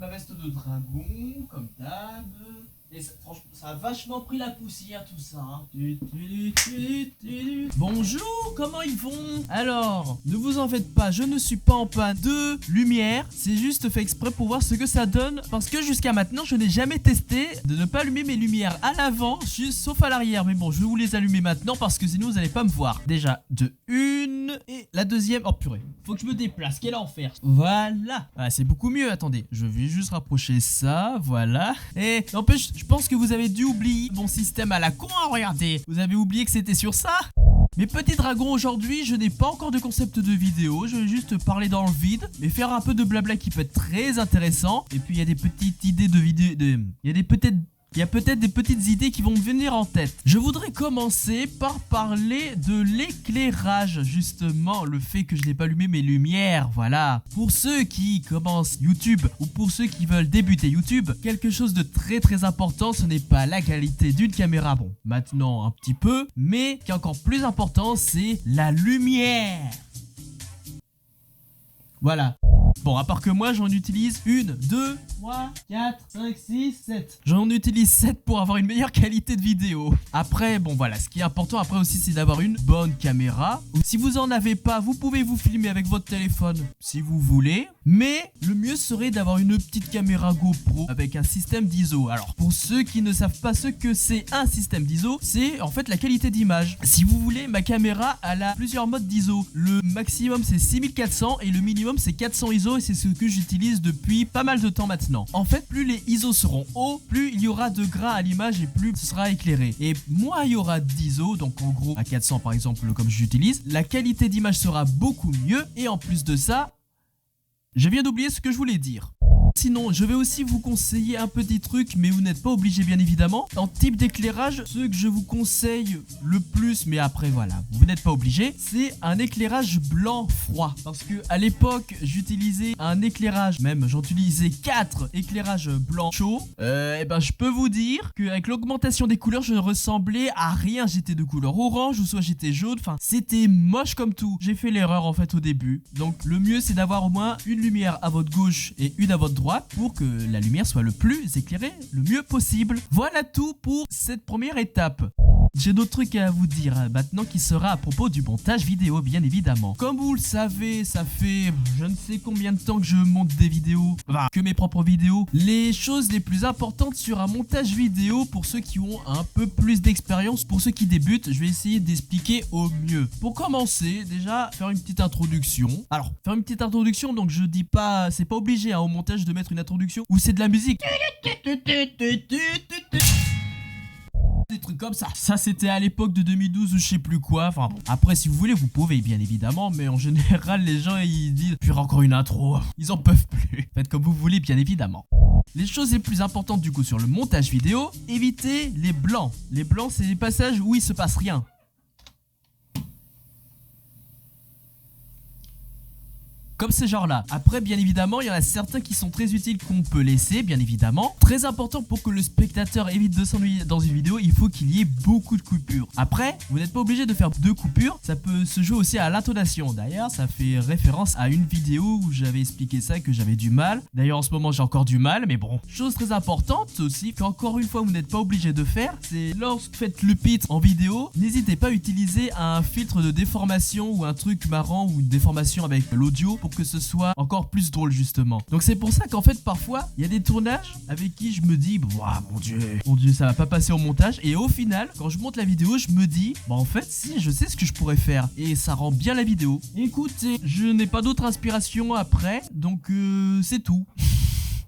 ma veste de dragon, comme d'hab. Et franchement, ça a vachement pris la poussière tout ça. Hein. Bonjour, comment ils vont? Alors, ne vous en faites pas, je ne suis pas en panne de lumière. C'est juste fait exprès pour voir ce que ça donne. Parce que jusqu'à maintenant, je n'ai jamais testé de ne pas allumer mes lumières à l'avant, sauf à l'arrière. Mais bon, je vais vous les allumer maintenant parce que sinon vous n'allez pas me voir. Déjà, de une. Et la deuxième. Oh purée, faut que je me déplace, quel enfer. Voilà, c'est beaucoup mieux, attendez. Je vais juste rapprocher ça, voilà. Et n'empêche, je pense que vous avez dû oublier mon système à la con, hein, regardez. Vous avez oublié que c'était sur ça. Mes petits dragons, aujourd'hui, je n'ai pas encore de concept de vidéo. Je vais juste parler dans le vide, mais faire un peu de blabla qui peut être très intéressant. Et puis, il y a des petites idées de vidéo. Il y a peut-être des petites idées qui vont me venir en tête. Je voudrais commencer par parler de l'éclairage, justement, le fait que je n'ai pas allumé mes lumières, voilà. Pour ceux qui commencent YouTube ou pour ceux qui veulent débuter YouTube, quelque chose de très important, ce n'est pas la qualité d'une caméra, bon, maintenant un petit peu, mais qui est encore plus important, c'est la lumière. Voilà. Bon, à part que moi, j'en utilise 1, 2, 3, 4, 5, 6, 7. J'en utilise 7 pour avoir une meilleure qualité de vidéo. Après, bon voilà, ce qui est important après aussi, c'est d'avoir une bonne caméra. Si vous en avez pas, vous pouvez vous filmer avec votre téléphone si vous voulez. Mais le mieux serait d'avoir une petite caméra GoPro avec un système d'ISO. Alors, pour ceux qui ne savent pas ce que c'est un système d'ISO, c'est en fait la qualité d'image. Si vous voulez, ma caméra, elle a plusieurs modes d'ISO. Le maximum, c'est 6400 et le minimum, c'est 400 ISO. Et c'est ce que j'utilise depuis pas mal de temps maintenant. En fait, plus les ISO seront hauts, plus il y aura de grains à l'image et plus ce sera éclairé. Et moins il y aura d'ISO, donc en gros à 400 par exemple comme j'utilise, la qualité d'image sera beaucoup mieux. Et en plus de ça, je viens d'oublier ce que je voulais dire. Sinon, je vais aussi vous conseiller un petit truc, mais vous n'êtes pas obligé bien évidemment. En type d'éclairage, ce que je vous conseille le plus, mais après voilà, vous n'êtes pas obligé, c'est un éclairage blanc froid. Parce que à l'époque, j'utilisais un éclairage, même j'en utilisais 4 éclairages blancs chauds. Et ben je peux vous dire qu'avec l'augmentation des couleurs, je ne ressemblais à rien. J'étais de couleur orange ou soit j'étais jaune, enfin c'était moche comme tout. J'ai fait l'erreur en fait au début. Donc le mieux c'est d'avoir au moins une lumière à votre gauche et une à votre droite pour que la lumière soit le plus éclairée, le mieux possible. Voilà tout pour cette première étape. J'ai d'autres trucs à vous dire maintenant qui sera à propos du montage vidéo bien évidemment. Comme vous le savez, ça fait je ne sais combien de temps que je monte des vidéos, enfin que mes propres vidéos. Les choses les plus importantes sur un montage vidéo pour ceux qui ont un peu plus d'expérience, pour ceux qui débutent, je vais essayer d'expliquer au mieux. Pour commencer, déjà faire une petite introduction. Alors, faire une petite introduction, donc je dis pas, c'est pas obligé hein, au montage de mettre une introduction ou c'est de la musique. Des trucs comme ça. Ça c'était à l'époque de 2012 ou je sais plus quoi. Enfin après si vous voulez vous pouvez bien évidemment. Mais en général les gens ils disent puis encore une intro. Ils en peuvent plus. Faites comme vous voulez bien évidemment. Les choses les plus importantes du coup sur le montage vidéo, évitez les blancs. Les blancs c'est les passages où il se passe rien. Comme ces genres-là. Après, bien évidemment, il y en a certains qui sont très utiles qu'on peut laisser, bien évidemment. Très important pour que le spectateur évite de s'ennuyer dans une vidéo, il faut qu'il y ait beaucoup de coupures. Après, vous n'êtes pas obligé de faire 2 coupures, ça peut se jouer aussi à l'intonation. D'ailleurs, ça fait référence à une vidéo où j'avais expliqué ça, que j'avais du mal. D'ailleurs, en ce moment, j'ai encore du mal, mais bon. Chose très importante aussi, qu'encore une fois, vous n'êtes pas obligé de faire, c'est lorsque vous faites le pitch en vidéo, n'hésitez pas à utiliser un filtre de déformation ou un truc marrant ou une déformation avec l'audio pour que ce soit encore plus drôle justement. Donc c'est pour ça qu'en fait parfois il y a des tournages avec qui je me dis ouah mon dieu ça va pas passer au montage et au final quand je monte la vidéo je me dis bah en fait si je sais ce que je pourrais faire et ça rend bien la vidéo. Écoutez, je n'ai pas d'autre inspiration après donc c'est tout.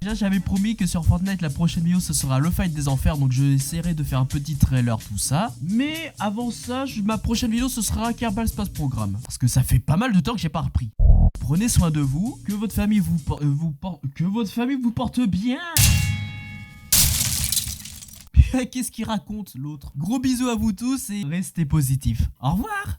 Déjà j'avais promis que sur Fortnite la prochaine vidéo ce sera le fight des enfers, donc je essaierai de faire un petit trailer tout ça. Mais avant ça ma prochaine vidéo ce sera Kerbal Space Program, parce que ça fait pas mal de temps que j'ai pas repris. Prenez soin de vous, que votre famille vous porte bien. Qu'est-ce qu'il raconte l'autre? Gros bisous à vous tous et restez positifs. Au revoir.